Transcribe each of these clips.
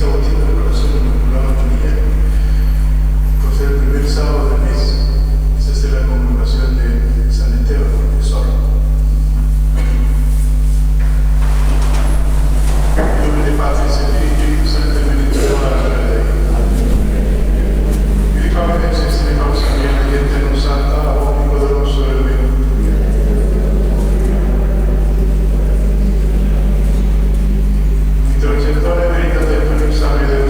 Bautista del Corazón Inmaculado de María, por ser el primer sábado del mes, se hace la conmemoración de San Esteban, profesor. En nombre de Padre, Espíritu Santo, benedicto a la hora de Dio. Ricordate se ne causa mia, niente non santa, o poderoso del mio. Introduzione verità del tuo esame del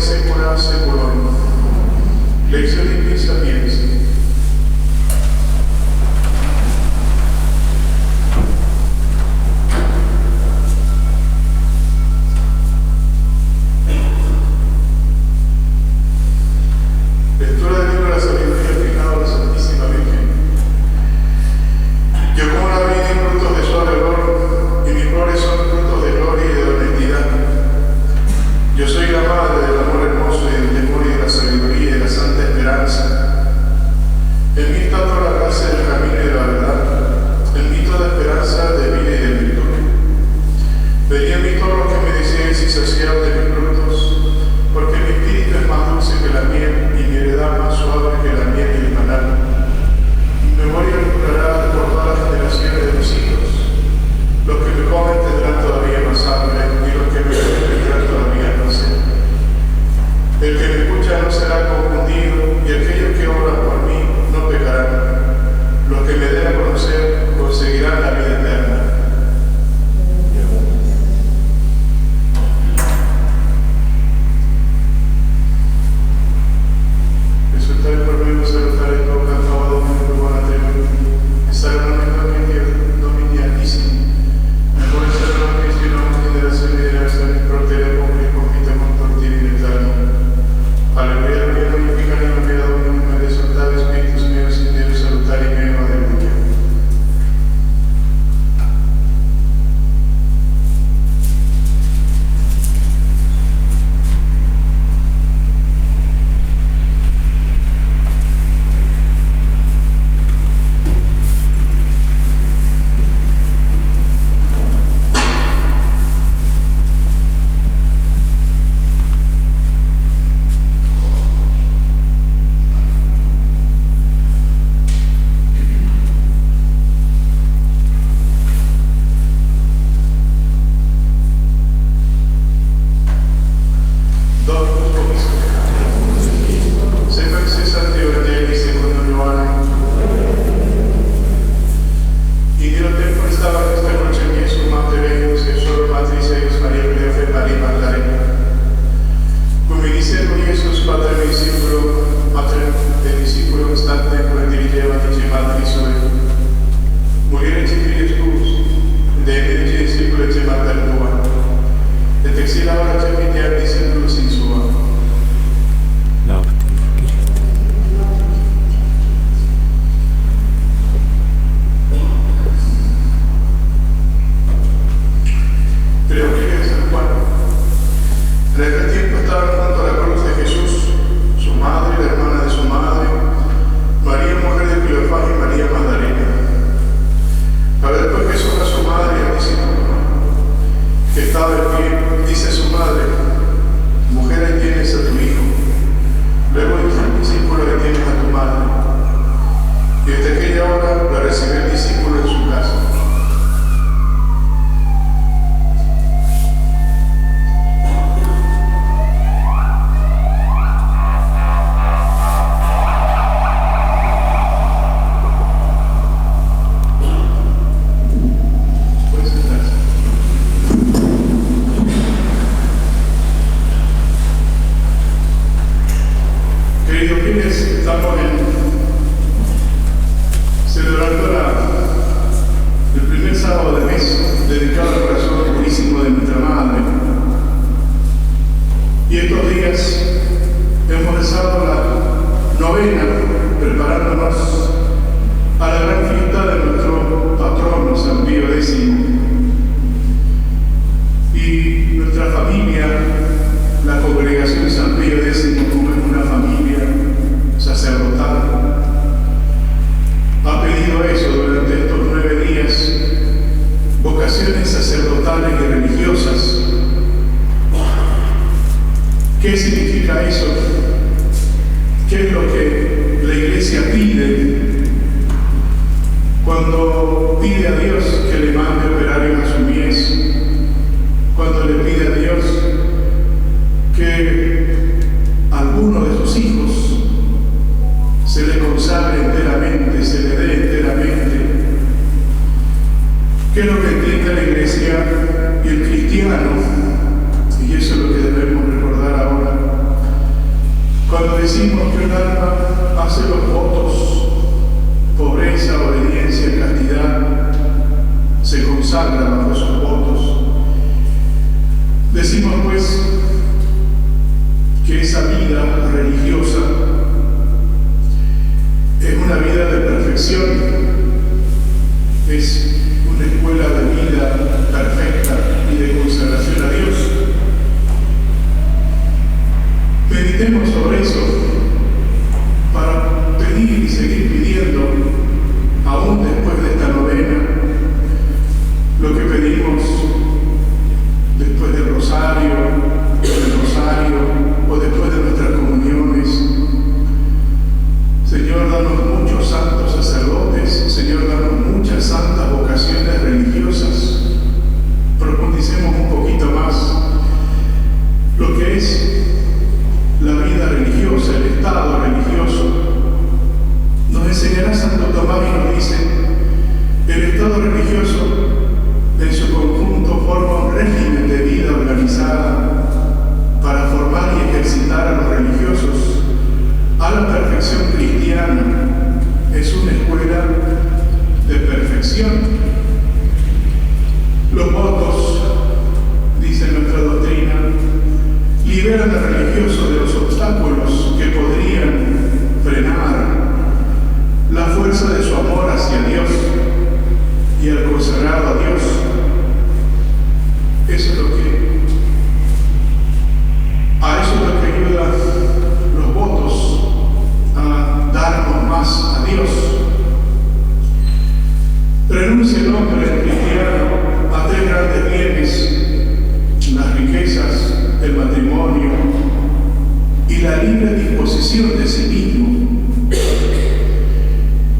secula seculorum. Lección Divina Sapienza. Lectura del libro de la sabiduría aplicada a la Santísima Virgen. Yo como la vida en frutos de suave olor, y mis flores son frutos de gloria y de honestidad. Yo soy la madre del amor hermoso y del temor y de la sabiduría y de la santa esperanza. En mí está toda la gracia del camino y de la verdad. En mí toda esperanza de vida y de virtud. Venía a mí todo lo que me decíais y saciados de mis frutos, porque mi espíritu es más dulce que la miel y mi heredad más suave que la miel y el panal. Mi memoria durará por todas las generaciones de mis hijos. Los que me comen tendrán todavía más hambre y los que me beben tendrán todavía más sed. El que me escucha no será confundido y aquellos que obran por mí no pecarán. Los que me den a conocer conseguirán la vida eterna. Resultare per me salutare il tuo canto Domini buona te, e saranno Domini altissimi. Mejor será Cristo y no generación y generación, protegere con mi confite con tortini in eterno. Aleluya, aleluya, glorifica y olvida Domini, me resultare Spiritus meus in Deus salutare meo, aleluya. ¿Qué es lo que entiende la Iglesia y el cristiano? Y eso es lo que debemos recordar ahora. decimos que un alma hace los votos, pobreza, obediencia, castidad, se consagra bajo esos votos. Decimos pues que esa vida religiosa es una vida de perfección, es una escuela de vida perfecta y de consagración a Dios. Meditemos sobre eso para pedir y seguir pidiendo, aún después de esta novena, lo que pedimos después del rosario o después de nuestras comuniones. Señor, danos muchos santos sacerdotes, Señor, danos muchas santas vocaciones religiosas. Profundicemos un poquito más lo que es la vida religiosa, el estado religioso. Nos enseñará Santo Tomás y nos dice: el estado religioso en su conjunto forma un régimen de vida organizada para formar y ejercitar a los religiosos a la perfección cristiana. Es una escuela de perfección. Los votos, dice nuestra doctrina, liberan al religioso de los obstáculos que podrían frenar la fuerza de su amor hacia Dios y al consagrado a Dios. Eso es lo que ayudan los votos a darnos más a Dios. Renuncia el hombre cristiano a tres grandes bienes: las riquezas, el matrimonio y la libre disposición de sí mismo.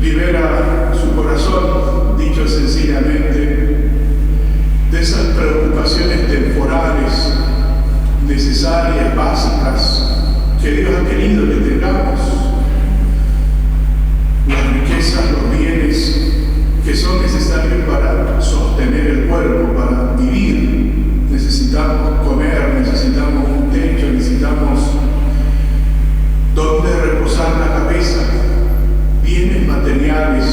Libera su corazón, dicho sencillamente, de esas preocupaciones temporales, necesarias, básicas, que Dios ha querido que tengamos. Las riquezas, los bienes que son necesarios para sostener el cuerpo, para vivir. Necesitamos comer, necesitamos un techo, necesitamos donde reposar la cabeza, bienes materiales.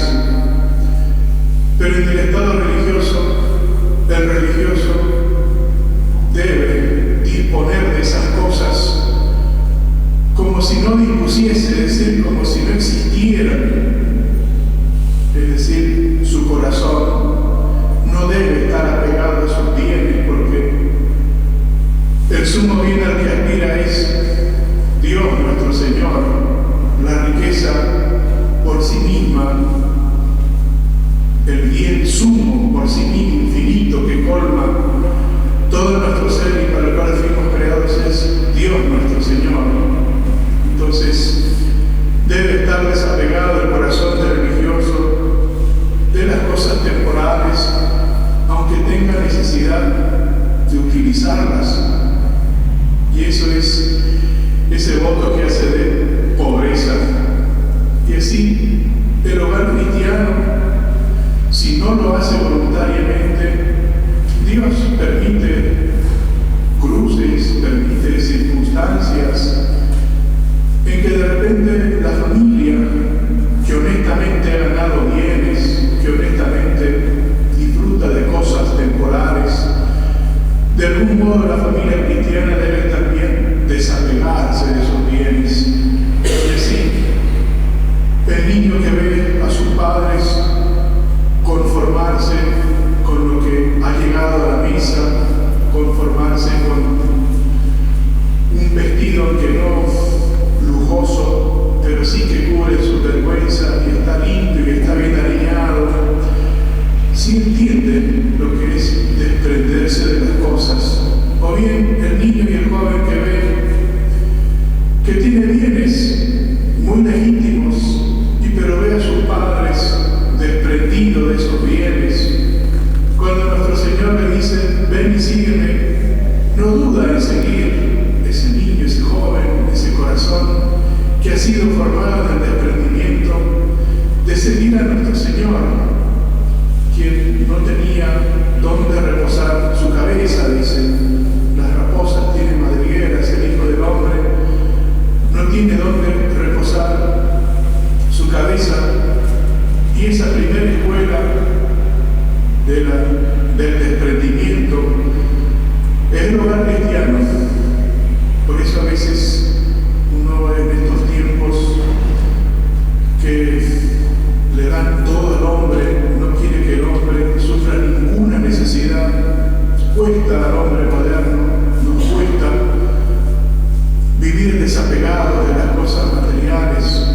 Pero en el estado religioso, el religioso debe disponer de esas cosas como si no dispusiese, es decir, como si no existieran. Es decir, su corazón no debe estar apegado a esos bienes, porque el sumo bien al que aspira es Dios nuestro Señor. La riqueza por sí misma, el bien sumo por sí mismo, infinito, que colma todo nuestro ser y para el cual fuimos creados, es Dios nuestro Señor. Entonces debe estar desapegado el corazón del religioso de las cosas temporales, aunque tenga necesidad de utilizarlas. Y eso es ese voto que hace de pobreza. Y así el hogar cristiano, si no lo hace voluntariamente, Dios permite cruces, permite circunstancias en que de repente la familia, que honestamente ha ganado bienes, que honestamente disfruta de cosas temporales, de algún modo la familia cristiana debe también desapegarse de esos bienes. Y así, el niño que ve a sus padres conformarse con lo que ha llegado a la misa, conformarse con un vestido que no lujoso, pero sí que cubre su vergüenza y está limpio y está bien alineado, sí entiende lo que es desprenderse de las cosas. O bien el niño y el joven que ve que tiene bienes muy legítimos, pero ve a sus padres desprendidos de esos bienes. Cuando nuestro Señor le dice: ven y sígueme, no duda en seguir ese niño, ese joven, ese corazón que ha sido formado en el desprendimiento de seguir a nuestro Señor, quien no tenía dónde reposar su cabeza, dicen las raposas tienen madrigueras, el Hijo del Hombre no tiene dónde vivir desapegado de las cosas materiales.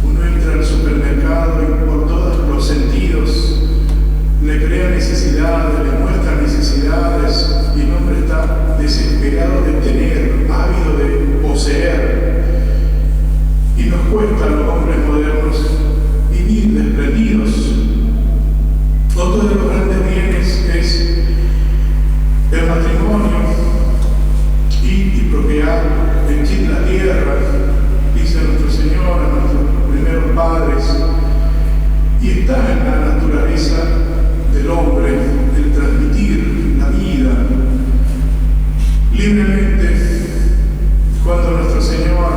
Uno entra al supermercado y por todos los sentidos le crea necesidades, le muestra necesidades, y el hombre está desesperado de tener, ávido de poseer. Y nos cuesta a los hombres modernos vivir desprendidos. Otro de los grandes bienes es el matrimonio y procrear, henchir la tierra, dice nuestro Señor a nuestros primeros padres, y está en la naturaleza del hombre el transmitir la vida libremente. Cuando nuestro Señor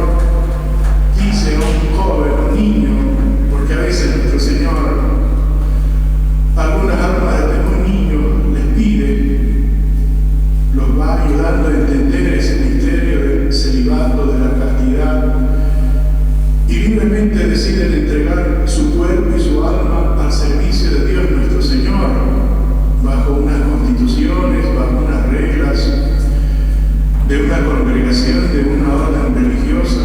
dice a un joven, a un niño, porque a veces nuestro Señor algunas almas desde muy niños les pide, los va ayudando a entender ese misterio del celibato, de la castidad, y libremente deciden entregar su cuerpo y su alma al servicio de Dios nuestro Señor, bajo unas constituciones, bajo unas reglas de una congregación, de una orden religiosa,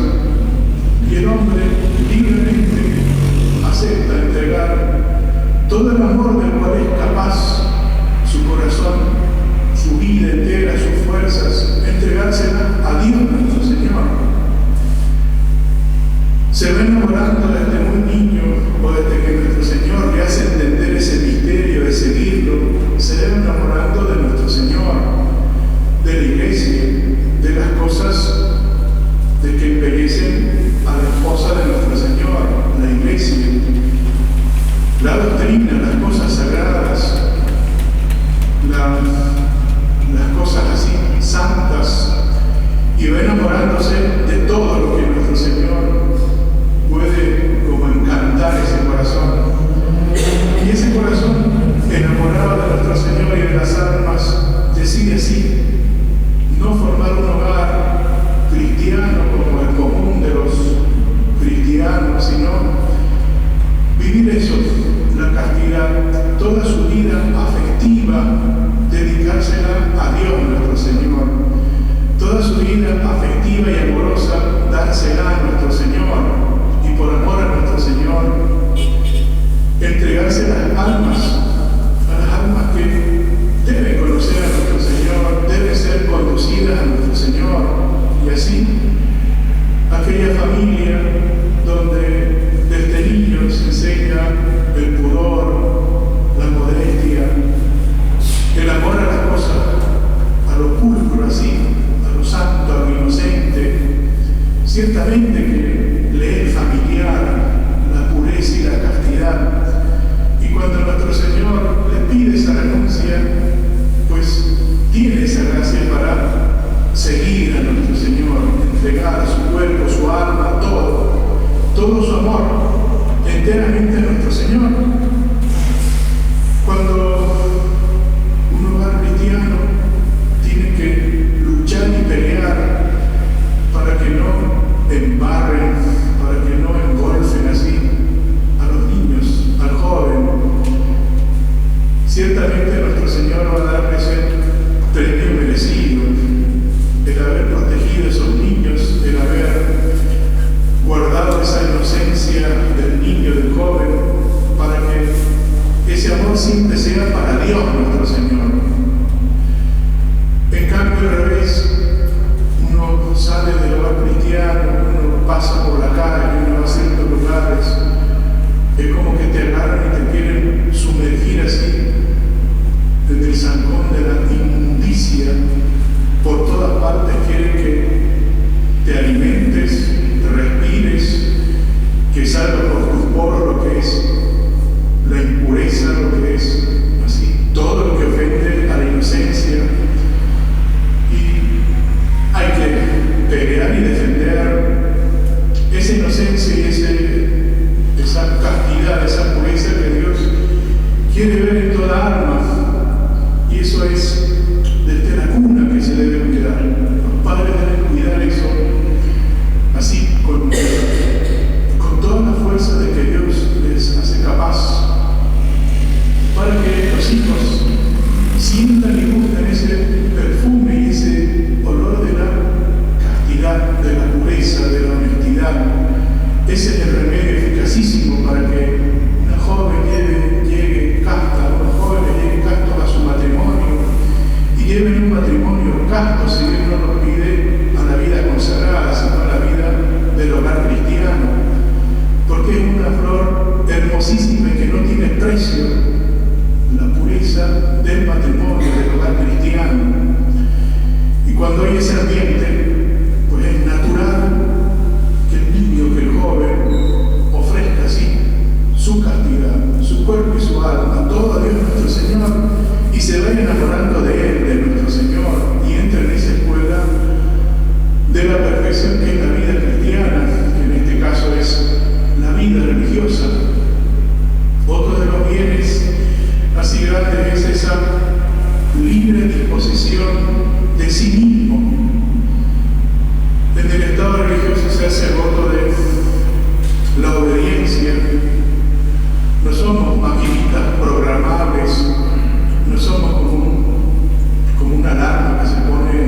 y el hombre libremente acepta entregar todo el amor del cual es capaz, su corazón, su vida entera, sus fuerzas, entregársela a Dios nuestro Señor. Se va enamorando desde muy niño, o desde que nuestro Señor le hace entender ese misterio de seguirlo, se va enamorando de nuestro Señor, de la iglesia, de las cosas de que embellecen a la esposa de nuestro Señor, la iglesia, la doctrina, las cosas sagradas, las cosas así santas, y va enamorándose de todo lo que nuestro Señor puede como encantar ese corazón. Y ese corazón enamorado de nuestro Señor y de las almas decide así no formar un hogar cristiano como el común de los cristianos, sino vivir eso, la castidad, toda su vida afectiva, dedicársela a Dios nuestro Señor, toda su vida afectiva y amorosa, dársela a nuestro Señor, y por amor a nuestro Señor, entregarse a las almas que deben conocer a nuestro Señor, deben ser conducidas a nuestro Señor, y así aquella familia donde desde niños se enseña el pudor, la modestia, el amor a las cosas, a lo pulcro así, a lo santo, a lo inocente. Ciertamente que le es familiar la pureza y la castidad, y cuando nuestro Señor le pide esa renuncia, pues tiene esa gracia para seguir a nuestro Señor, entregar su cuerpo, su alma, todo su amor enteramente a nuestro Señor. Cuando un hogar cristiano tiene que luchar y pelear para que no embarren, para que no engolfen así a los niños, al joven, ciertamente nuestro Señor va a darle ese premio merecido, el haber protegido a esos niños, el haber guardado esa inocencia del niño, del joven, para que ese amor siempre sea para Dios nuestro Señor. En cambio, al revés, uno sale del hogar cristiano, uno pasa por la calle, uno va a ciertos lugares, es como que te agarran y te quieren sumergir así desde el zancón de la inmundicia. Por todas partes quieren que te alimentes, respires, que salga por tus poros lo que es la impureza, lo que es así, todo lo que ofende a la inocencia. Y hay que pelear y defender esa inocencia y esa castidad, esa pureza que Dios quiere ver en toda alma, y eso es desde la cuna que se debe cuidar. Los padres deben cuidar eso así, con toda la fuerza de que Dios les hace capaz, para que los hijos sientan y gusten ese perfume y ese olor de la castidad, de la En el estado religioso se hace el voto de la obediencia. No somos maquinitas programables, no somos como una alarma que se pone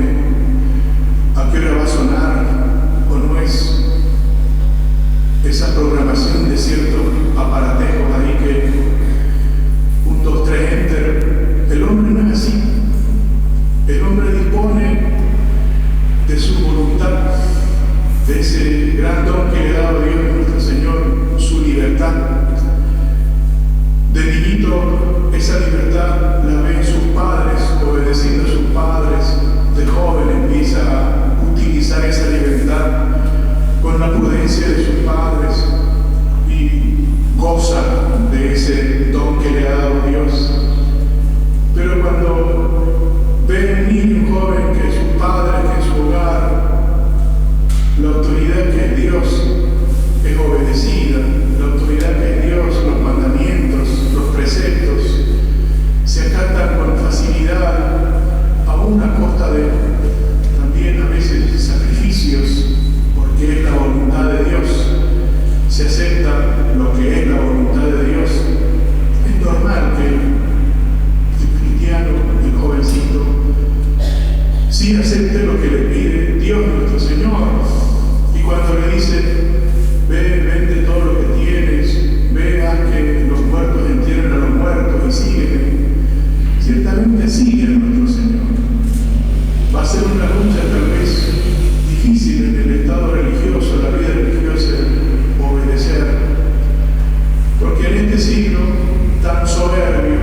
a qué hora va a sonar, o no es esa programación de ciertos aparatejos ahí que 1, 2, 3, enter. El hombre no es así. El hombre dispone de su voluntad, de ese gran don que le ha dado Dios nuestro Señor, su libertad. De niñito, esa libertad la ven sus padres, obedeciendo a sus padres. De joven empieza a utilizar esa libertad con la prudencia de sus padres y goza de ese don que le ha dado Dios. Pero cuando ve un niño, un joven, que sus padres, que en su hogar, la autoridad que es Dios es obedecida, la autoridad que es Dios, los mandamientos, los preceptos, se acatan con facilidad, aún a costa de también a veces sacrificios, porque es la voluntad de Dios. Se acepta lo que es la voluntad de Dios. Es normal que el cristiano, el jovencito, sí acepte lo que le pide Dios nuestro Señor. Y cuando le dice, ve, vende todo lo que tienes, ve, haz que los muertos entierren a los muertos y sígueme, ciertamente sigue a nuestro Señor. Va a ser una lucha tal vez difícil en el estado religioso, la vida religiosa, obedecer, porque en este siglo tan soberbio,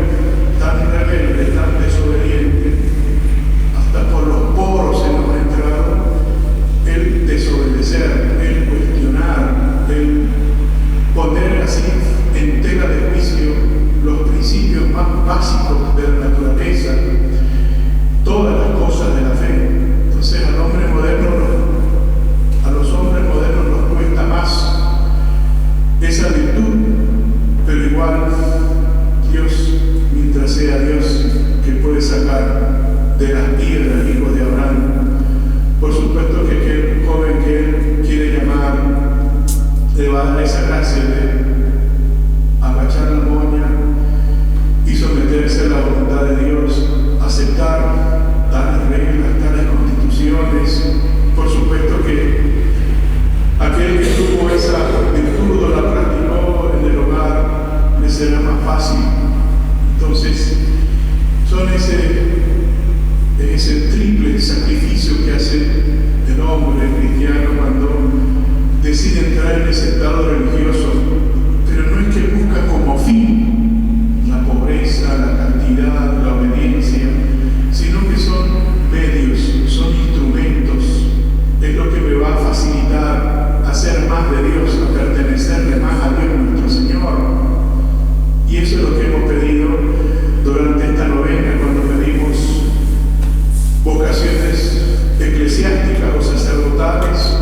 tan rebelde, tan desobediente, hasta por los poros se nos ha entrado el desobedecer, el cuestionar, el poner así en tela de juicio los principios más básicos de la naturaleza, todas las cosas de la fe. Entonces a los hombres modernos nos cuesta más esa virtud, pero igual Dios, mientras sea Dios que puede sacar de las piedras hijos de Abraham, por supuesto que aquel joven que él quiere llamar le va a dar esa gracia de agachar la moña y someterse a la voluntad de Dios, aceptar tales reglas, tales constituciones. Por supuesto que aquel que tuvo esa virtud o la practicó en el hogar le será más fácil. Entonces, son ese triple sacrificio que hace el hombre cristiano cuando decide entrar en ese estado religioso, pero no es que busca como fin la pobreza, la cantidad, la obediencia, sino que son medios, son instrumentos. Es lo que me va a facilitar hacer más de Dios, a pertenecerle más a Dios nuestro Señor. Y eso es lo que hemos pedido durante esta novena, cuando pedimos vocaciones eclesiásticas o sacerdotales,